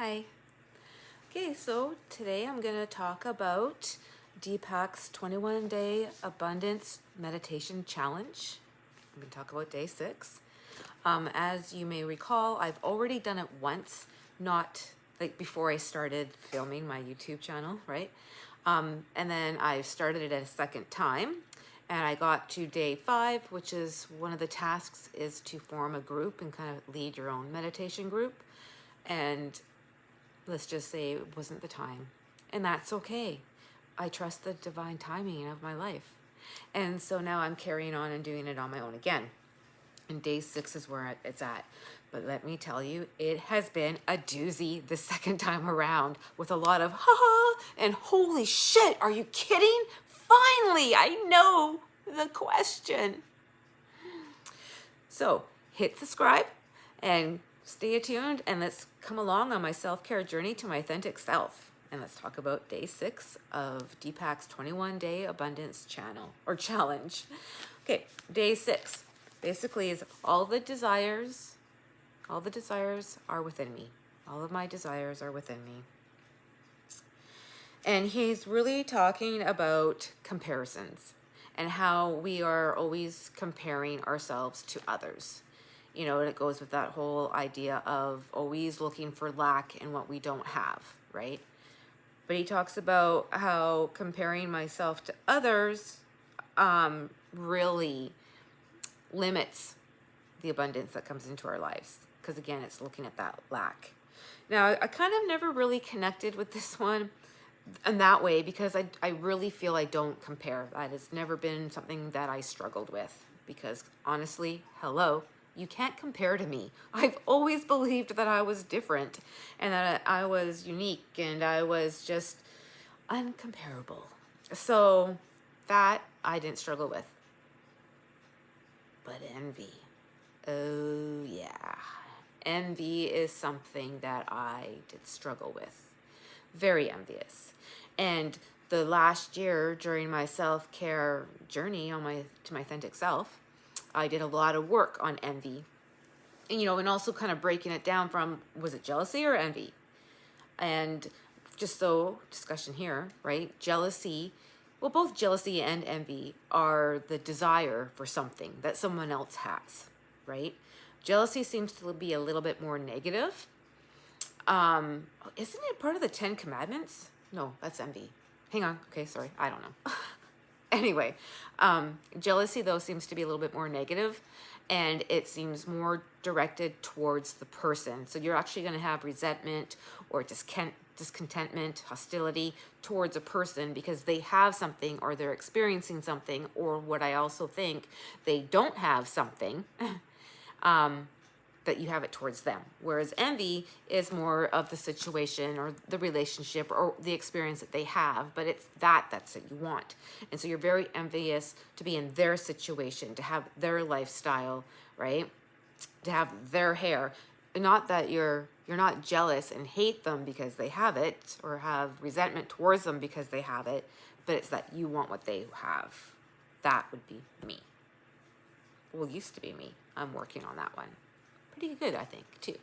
Hi. Okay, so today I'm going to talk about Deepak's 21-day abundance meditation challenge. I'm going to talk about day 6. As you may recall, I've already done it once, not like before I started filming my YouTube channel, right? And then I started it a second time, and I got to day 5, which is one of the tasks is to form a group and kind of lead your own meditation group. And let's just say it wasn't the time, and that's okay. I trust the divine timing of my life. And so now I'm carrying on and doing it on my own again. And day 6 is where it's at. But let me tell you, it has been a doozy the second time around with a lot of ha and holy shit, are you kidding? Finally, I know the question. So hit subscribe and stay tuned, and let's come along on my self-care journey to my authentic self. And let's talk about day 6 of Deepak's 21-day abundance challenge. Okay, day 6 basically is all the desires are within me. All of my desires are within me. And he's really talking about comparisons and how we are always comparing ourselves to others. You know, and it goes with that whole idea of always looking for lack in what we don't have, right? But he talks about how comparing myself to others really limits the abundance that comes into our lives. Because again, it's looking at that lack. Now, I kind of never really connected with this one in that way because I really feel I don't compare. That has never been something that I struggled with because honestly, hello, you can't compare to me. I've always believed that I was different and that I was unique and I was just uncomparable. So that I didn't struggle with. But envy. Oh yeah. Envy is something that I did struggle with. Very envious. And the last year during my self-care journey to my authentic self, I did a lot of work on envy. And, and also kind of breaking it down from, was it jealousy or envy? And just so discussion here, right? Jealousy, well, both jealousy and envy are the desire for something that someone else has, right? Jealousy seems to be a little bit more negative. Isn't it part of the 10 Commandments? No, that's envy. Hang on. Okay, sorry. I don't know. Anyway, jealousy, though, seems to be a little bit more negative, and it seems more directed towards the person. So you're actually going to have resentment or discontentment, hostility towards a person because they have something or they're experiencing something, or what I also think, they don't have something. That you have it towards them. Whereas envy is more of the situation or the relationship or the experience that they have, but it's that's what you want. And so you're very envious to be in their situation, to have their lifestyle, right? To have their hair. Not that you're not jealous and hate them because they have it or have resentment towards them because they have it, but it's that you want what they have. That would be me. Well, used to be me. I'm working on that one. Pretty good, I think, too.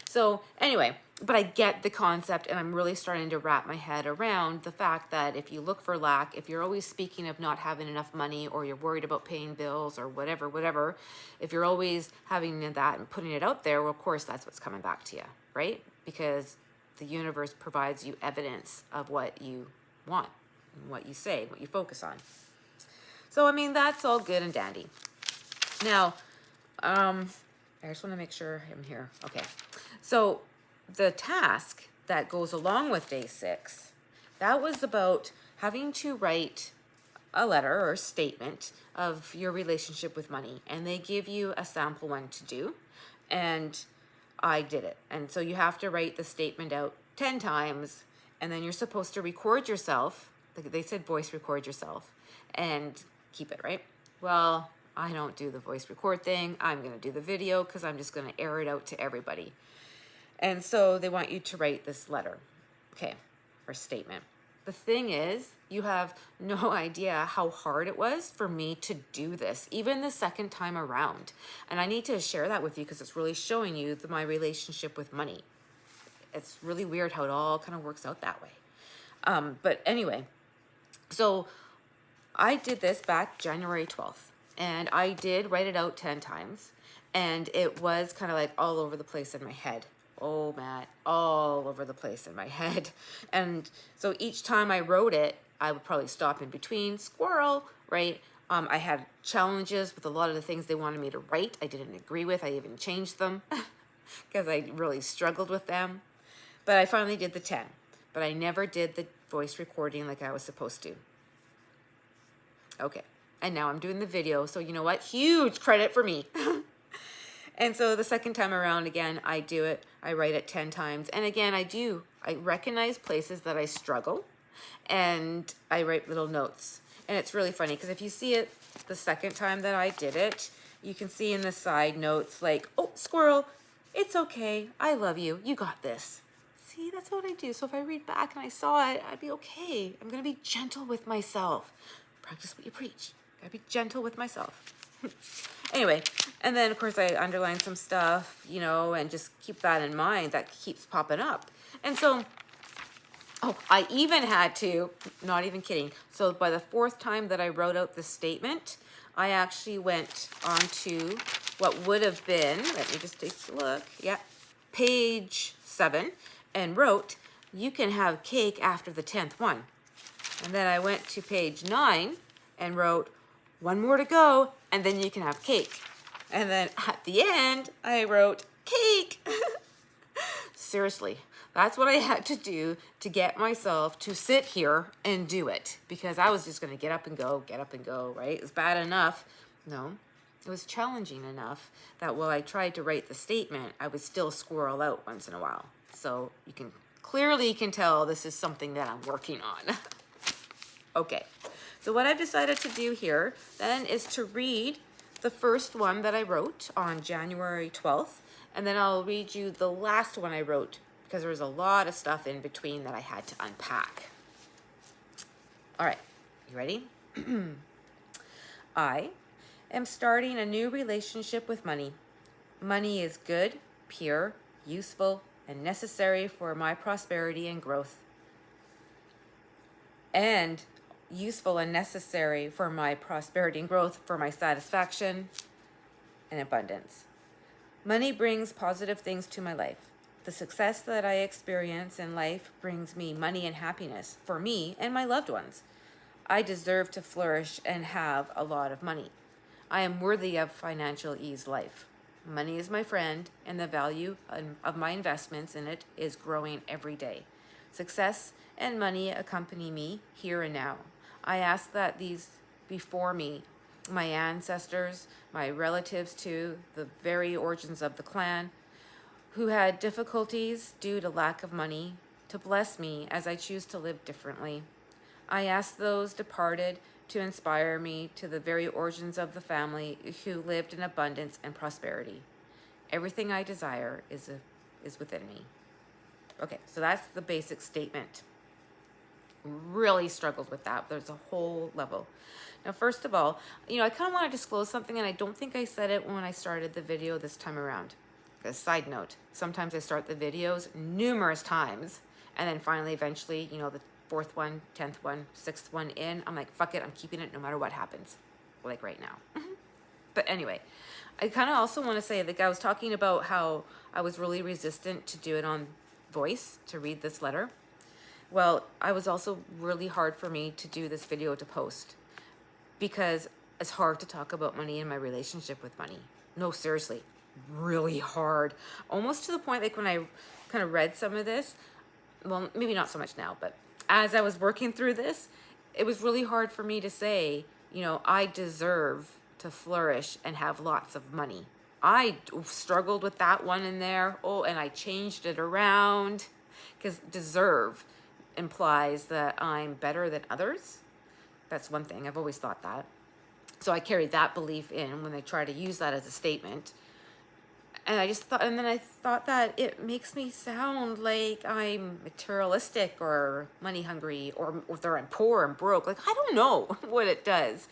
So anyway, but I get the concept, and I'm really starting to wrap my head around the fact that if you look for lack, if you're always speaking of not having enough money, or you're worried about paying bills or whatever, if you're always having that and putting it out there, well, of course, that's what's coming back to you, right? Because the universe provides you evidence of what you want, and what you say, what you focus on. So, I mean, that's all good and dandy. Now, I just want to make sure I'm here. Okay. So the task that goes along with day 6, that was about having to write a letter or a statement of your relationship with money. And they give you a sample one to do. And I did it. And so you have to write the statement out 10 times. And then you're supposed to record yourself. They said voice record yourself and keep it, right? Well, I don't do the voice record thing. I'm going to do the video because I'm just going to air it out to everybody. And so they want you to write this letter, okay, or statement. The thing is, you have no idea how hard it was for me to do this, even the second time around. And I need to share that with you because it's really showing you my relationship with money. It's really weird how it all kind of works out that way. But anyway, so I did this back January 12th, and I did write it out 10 times, and it was kind of like all over the place in my head. Oh, Matt, all over the place in my head. And so each time I wrote it, I would probably stop in between, squirrel, right? I had challenges with a lot of the things they wanted me to write. I didn't agree with. I even changed them because I really struggled with them. But I finally did the 10. But I never did the voice recording like I was supposed to. Okay. And now I'm doing the video. So you know what? Huge credit for me. And so the second time around, again, I do it. I write it 10 times. And again, I recognize places that I struggle. And I write little notes. And it's really funny because if you see it the second time that I did it, you can see in the side notes like, oh, squirrel, it's okay. I love you. You got this. See, that's what I do. So if I read back and I saw it, I'd be okay. I'm going to be gentle with myself. Practice what you preach. Gotta be gentle with myself. Anyway, and then of course I underline some stuff, you know, and just keep that in mind. That keeps popping up. And so, oh, I even had to, not even kidding. So by the fourth time that I wrote out the statement, I actually went on to what would have been, let me just take a look. Yeah, page 7, and wrote, you can have cake after the 10th one. And then I went to page 9 and wrote, one more to go, and then you can have cake. And then at the end, I wrote, cake. Seriously, that's what I had to do to get myself to sit here and do it. Because I was just going to get up and go, right? It was bad enough. No, it was challenging enough that while I tried to write the statement, I would still squirrel out once in a while. So you can clearly tell this is something that I'm working on. Okay, so what I've decided to do here then is to read the first one that I wrote on January 12th, and then I'll read you the last one I wrote because there was a lot of stuff in between that I had to unpack. All right, you ready? I am starting a new relationship with money. Money is good, pure, useful, and necessary for my prosperity and growth. And useful and necessary for my prosperity and growth, for my satisfaction and abundance. Money brings positive things to my life. The success that I experience in life brings me money and happiness for me and my loved ones. I deserve to flourish and have a lot of money. I am worthy of financial ease life. Money is my friend, and the value of my investments in it is growing every day. Success and money accompany me here and now. I ask that these before me, my ancestors, my relatives to the very origins of the clan, who had difficulties due to lack of money, to bless me as I choose to live differently. I ask those departed to inspire me to the very origins of the family who lived in abundance and prosperity. Everything I desire is within me. Okay, so that's the basic statement. Really struggled with that. There's a whole level. Now, first of all, you know, I kind of want to disclose something, and I don't think I said it when I started the video this time around. A side note, sometimes I start the videos numerous times, and then finally, eventually, you know, the 4th one, 10th one, 6th one in, I'm like, fuck it, I'm keeping it no matter what happens. Like right now. But anyway, I kind of also want to say that I was talking about how I was really resistant to do it on voice, to read this letter. Well, it was also really hard for me to do this video to post because it's hard to talk about money and my relationship with money. No, seriously, really hard. Almost to the point like when I kind of read some of this, well, maybe not so much now, but as I was working through this, it was really hard for me to say, you know, I deserve to flourish and have lots of money. I struggled with that one in there. Oh, and I changed it around because deserve implies that I'm better than others. That's one thing. I've always thought that. So I carried that belief in when I try to use that as a statement. And I just thought, and then I thought that it makes me sound like I'm materialistic or money hungry or whether I'm poor and broke. Like, I don't know what it does.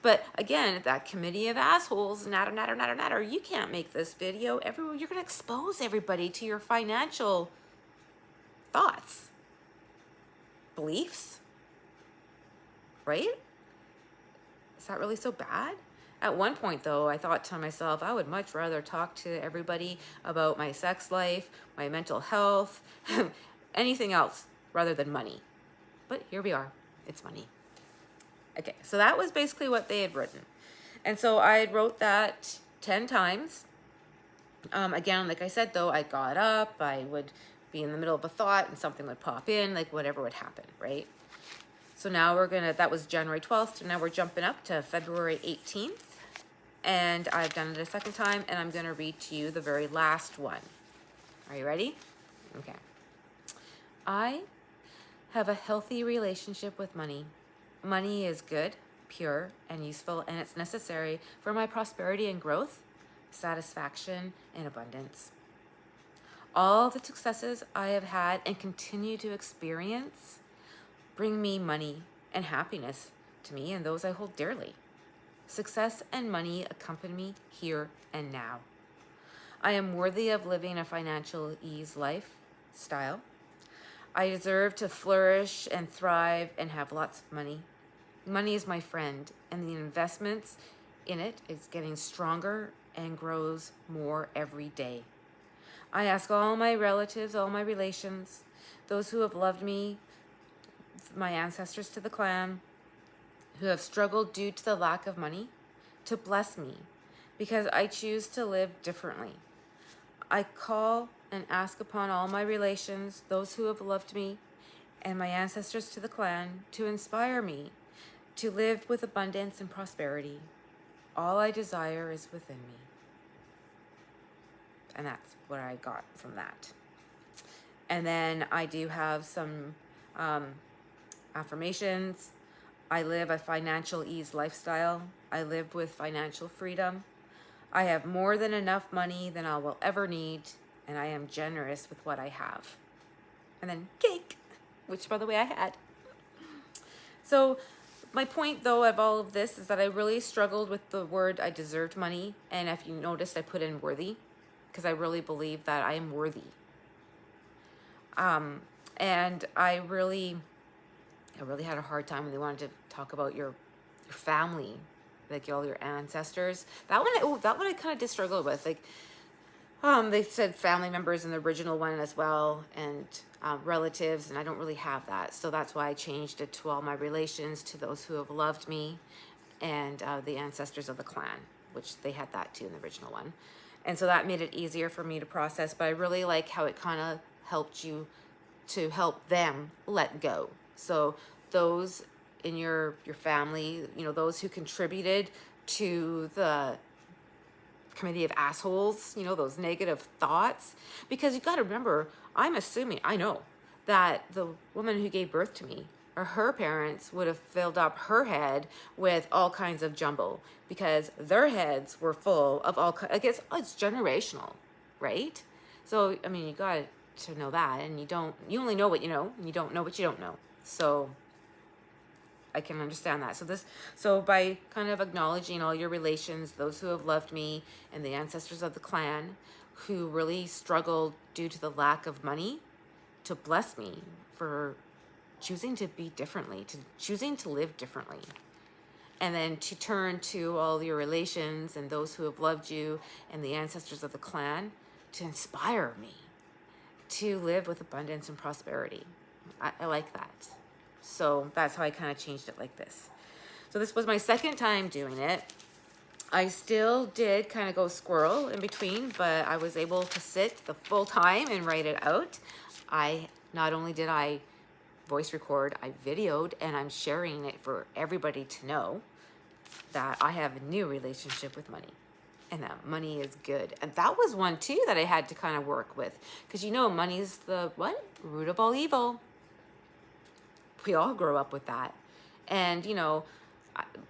But again, that committee of assholes, natter, you can't make this video everywhere. You're going to expose everybody to your financial thoughts, beliefs, right? Is that really so bad? At one point, though, I thought to myself, I would much rather talk to everybody about my sex life, my mental health, anything else rather than money. But here we are. It's money. Okay, so that was basically what they had written. And so I wrote that 10 times. Again, like I said, though, I got up, I would be in the middle of a thought and something would pop in, like whatever would happen, right? So now that was January 12th, so now we're jumping up to February 18th. And I've done it a second time, and I'm going to read to you the very last one. Are you ready? Okay. I have a healthy relationship with money. Money is good, pure, and useful, and it's necessary for my prosperity and growth, satisfaction, and abundance. All the successes I have had and continue to experience bring me money and happiness to me and those I hold dearly. Success and money accompany me here and now. I am worthy of living a financial ease lifestyle. I deserve to flourish and thrive and have lots of money. Money is my friend, and the investments in it is getting stronger and grows more every day. I ask all my relatives, all my relations, those who have loved me, my ancestors to the clan, who have struggled due to the lack of money, to bless me, because I choose to live differently. I call and ask upon all my relations, those who have loved me, and my ancestors to the clan, to inspire me to live with abundance and prosperity. All I desire is within me. And that's what I got from that. And then I do have some affirmations. I live a financial ease lifestyle. I live with financial freedom. I have more than enough money than I will ever need, and I am generous with what I have. And then cake, which by the way I had. So my point though of all of this is that I really struggled with the word I deserved money. And if you noticed, I put in worthy because I really believe that I am worthy. And I really had a hard time when they wanted to talk about your family, like all your ancestors. That one I kind of did struggle with. Like, they said family members in the original one as well, and relatives, and I don't really have that. So that's why I changed it to all my relations, to those who have loved me, and the ancestors of the clan, which they had that too in the original one. And so that made it easier for me to process, but I really like how it kind of helped you to help them let go. So those in your family, those who contributed to the committee of assholes, those negative thoughts, because you got to remember, I know that the woman who gave birth to me, or her parents, would have filled up her head with all kinds of jumble because their heads were full of I guess it's generational, right? So, I mean, you got to know that, and you only know what you know, and you don't know what you don't know. So I can understand that. So by kind of acknowledging all your relations, those who have loved me, and the ancestors of the clan who really struggled due to the lack of money, to bless me for choosing to be differently, to choosing to live differently. And then to turn to all your relations and those who have loved you and the ancestors of the clan to inspire me to live with abundance and prosperity. I like that. So that's how I kind of changed it like this. So this was my second time doing it. I still did kind of go squirrel in between, but I was able to sit the full time and write it out. Not only did I voice record, I videoed, and I'm sharing it for everybody to know that I have a new relationship with money, and that money is good. And that was one too that I had to kind of work with, because money's the root of all evil. We all grow up with that. And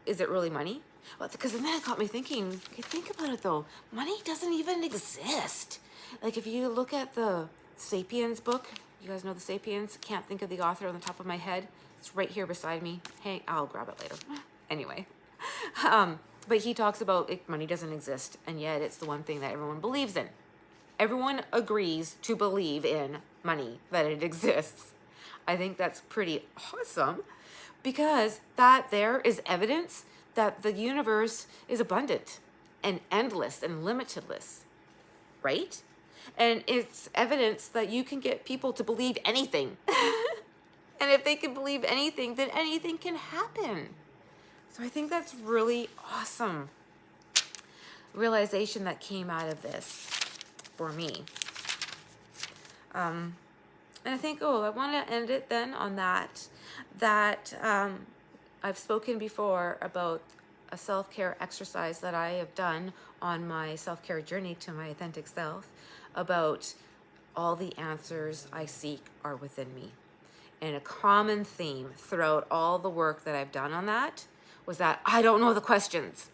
is it really money? Well, because then it got me thinking, think about it though, money doesn't even exist. Like if you look at the Sapiens book, you guys know the Sapiens? Can't think of the author on the top of my head. It's right here beside me. Hey, I'll grab it later. Anyway, but he talks about money doesn't exist, and yet it's the one thing that everyone believes in. everyone agrees to believe in money, that it exists. I think that's pretty awesome, because that there is evidence that the universe is abundant and endless and limitless, right? And it's evidence that you can get people to believe anything. And if they can believe anything, then anything can happen. So I think that's really awesome realization that came out of this for me. And I think, I want to end it then on that I've spoken before about a self-care exercise that I have done on my self-care journey to my authentic self, about all the answers I seek are within me. And a common theme throughout all the work that I've done on that was that I don't know the questions.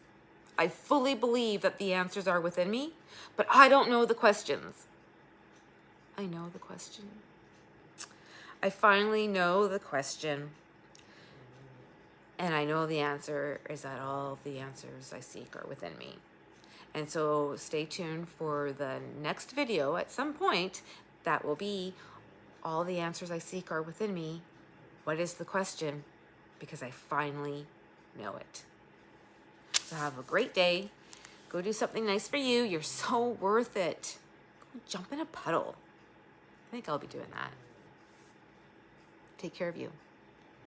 I fully believe that the answers are within me, but I don't know the questions. I know the question. I finally know the question. And I know the answer is that all the answers I seek are within me. And so stay tuned for the next video at some point that will be all the answers I seek are within me. What is the question? Because I finally know it. So have a great day. Go do something nice for you. You're so worth it. Go jump in a puddle. I think I'll be doing that. Take care of you.